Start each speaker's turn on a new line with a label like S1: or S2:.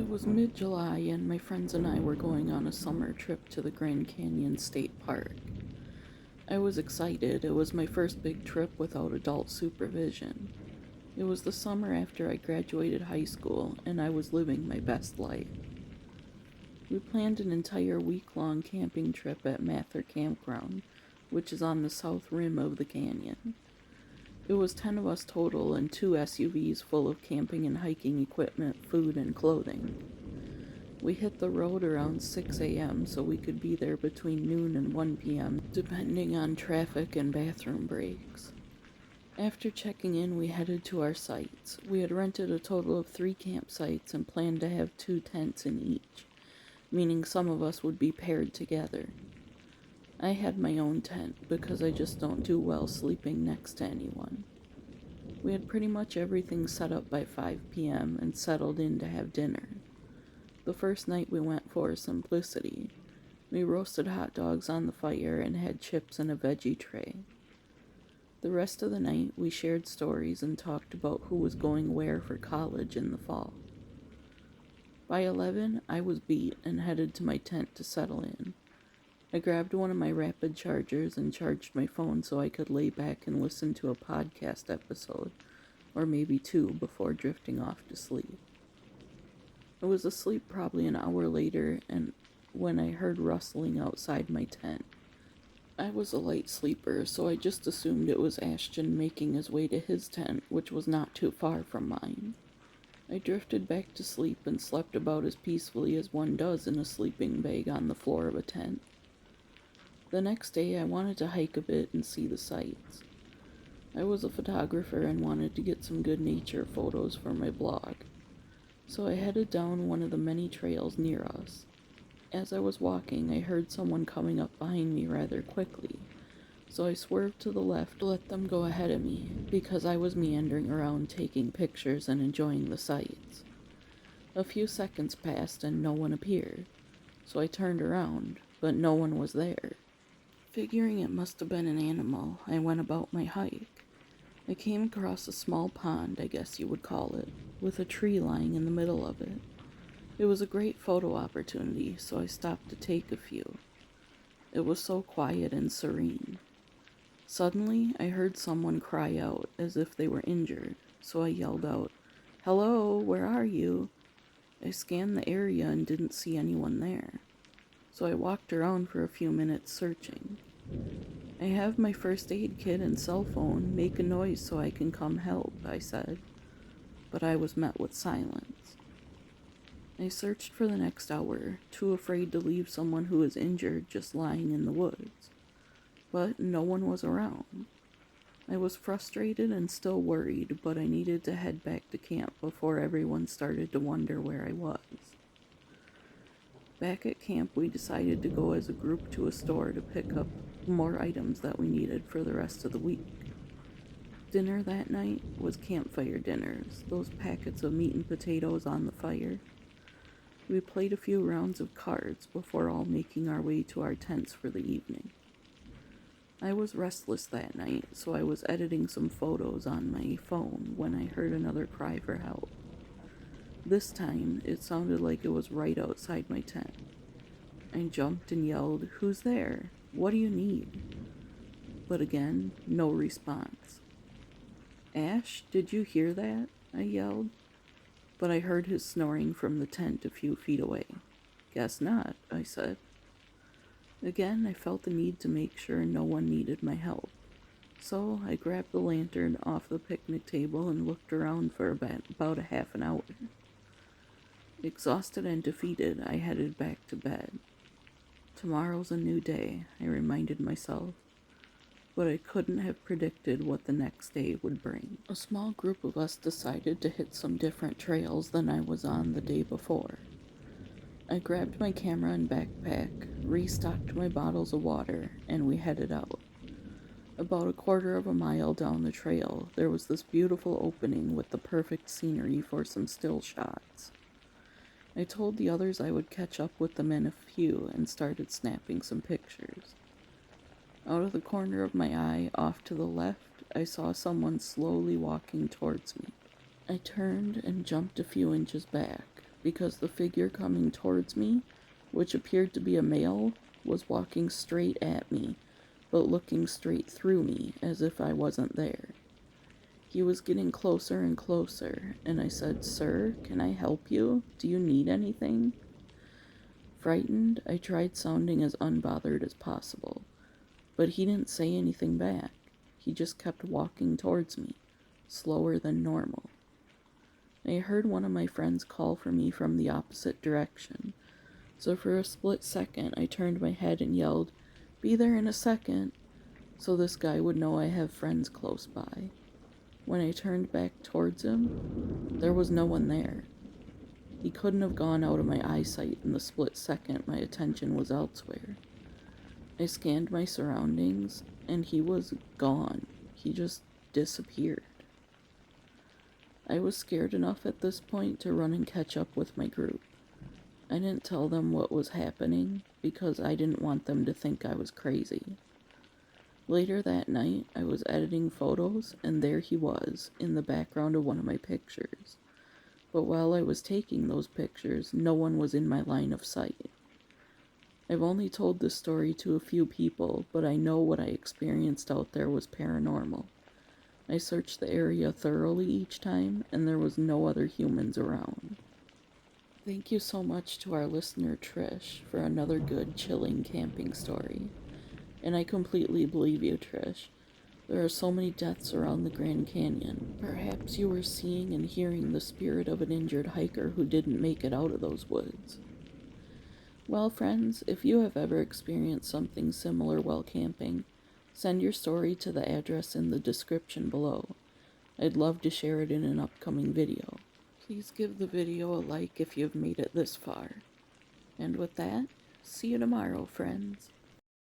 S1: It was mid-July and my friends and I were going on a summer trip to the Grand Canyon State Park. I was excited. It was my first big trip without adult supervision. It was the summer after I graduated high school and I was living my best life. We planned an entire week-long camping trip at Mather Campground, which is on the south rim of the canyon. It was 10 of us total and 2 SUVs full of camping and hiking equipment, food, and clothing. We hit the road around 6 a.m. so we could be there between noon and 1 p.m. depending on traffic and bathroom breaks. After checking in, we headed to our sites. We had rented a total of 3 campsites and planned to have 2 tents in each, meaning some of us would be paired together. I had my own tent because I just don't do well sleeping next to anyone. We had pretty much everything set up by 5 p.m. and settled in to have dinner. The first night we went for simplicity. We roasted hot dogs on the fire and had chips in a veggie tray. The rest of the night we shared stories and talked about who was going where for college in the fall. By 11, I was beat and headed to my tent to settle in. I grabbed one of my rapid chargers and charged my phone so I could lay back and listen to a podcast episode, or maybe 2 before drifting off to sleep. I was asleep probably an hour later and when I heard rustling outside my tent. I was a light sleeper, so I just assumed it was Ashton making his way to his tent, which was not too far from mine. I drifted back to sleep and slept about as peacefully as one does in a sleeping bag on the floor of a tent. The next day I wanted to hike a bit and see the sights. I was a photographer and wanted to get some good nature photos for my blog, so I headed down one of the many trails near us. As I was walking, I heard someone coming up behind me rather quickly, so I swerved to the left to let them go ahead of me, because I was meandering around taking pictures and enjoying the sights. A few seconds passed and no one appeared, so I turned around, but no one was there. Figuring it must have been an animal, I went about my hike. I came across a small pond, I guess you would call it, with a tree lying in the middle of it. It was a great photo opportunity, so I stopped to take a few. It was so quiet and serene. Suddenly, I heard someone cry out as if they were injured, so I yelled out, "Hello, where are you?" I scanned the area and didn't see anyone there, so I walked around for a few minutes searching. "I have my first aid kit and cell phone. Make a noise so I can come help," I said, but I was met with silence. I searched for the next hour, too afraid to leave someone who was injured just lying in the woods, but no one was around. I was frustrated and still worried, but I needed to head back to camp before everyone started to wonder where I was. Back at camp, we decided to go as a group to a store to pick up more items that we needed for the rest of the week. Dinner that night was campfire dinners, those packets of meat and potatoes on the fire. We played a few rounds of cards before all making our way to our tents for the evening. I was restless that night, so I was editing some photos on my phone when I heard another cry for help. This time, it sounded like it was right outside my tent. I jumped and yelled, "Who's there? What do you need?" But again, no response. "Ash, did you hear that?" I yelled, but I heard his snoring from the tent a few feet away. "Guess not," I said. Again, I felt the need to make sure no one needed my help, so I grabbed the lantern off the picnic table and looked around for about a half an hour. Exhausted and defeated, I headed back to bed. Tomorrow's a new day, I reminded myself, but I couldn't have predicted what the next day would bring. A small group of us decided to hit some different trails than I was on the day before. I grabbed my camera and backpack, restocked my bottles of water, and we headed out. About a quarter of a mile down the trail, there was this beautiful opening with the perfect scenery for some still shots. I told the others I would catch up with them in a few and started snapping some pictures. Out of the corner of my eye, off to the left, I saw someone slowly walking towards me. I turned and jumped a few inches back, because the figure coming towards me, which appeared to be a male, was walking straight at me, but looking straight through me as if I wasn't there. He was getting closer and closer, and I said, "Sir, can I help you? Do you need anything?" Frightened, I tried sounding as unbothered as possible, but he didn't say anything back. He just kept walking towards me, slower than normal. I heard one of my friends call for me from the opposite direction, so for a split second I turned my head and yelled, "Be there in a second," so this guy would know I have friends close by. When I turned back towards him, there was no one there. He couldn't have gone out of my eyesight in the split second my attention was elsewhere. I scanned my surroundings, and he was gone. He just disappeared. I was scared enough at this point to run and catch up with my group. I didn't tell them what was happening because I didn't want them to think I was crazy. Later that night, I was editing photos, and there he was, in the background of one of my pictures. But while I was taking those pictures, no one was in my line of sight. I've only told this story to a few people, but I know what I experienced out there was paranormal. I searched the area thoroughly each time, and there was no other humans around. Thank you so much to our listener Trish for another good, chilling camping story. And I completely believe you, Trish. There are so many deaths around the Grand Canyon. Perhaps you were seeing and hearing the spirit of an injured hiker who didn't make it out of those woods. Well, friends, if you have ever experienced something similar while camping, send your story to the address in the description below. I'd love to share it in an upcoming video. Please give the video a like if you've made it this far. And with that, see you tomorrow, friends.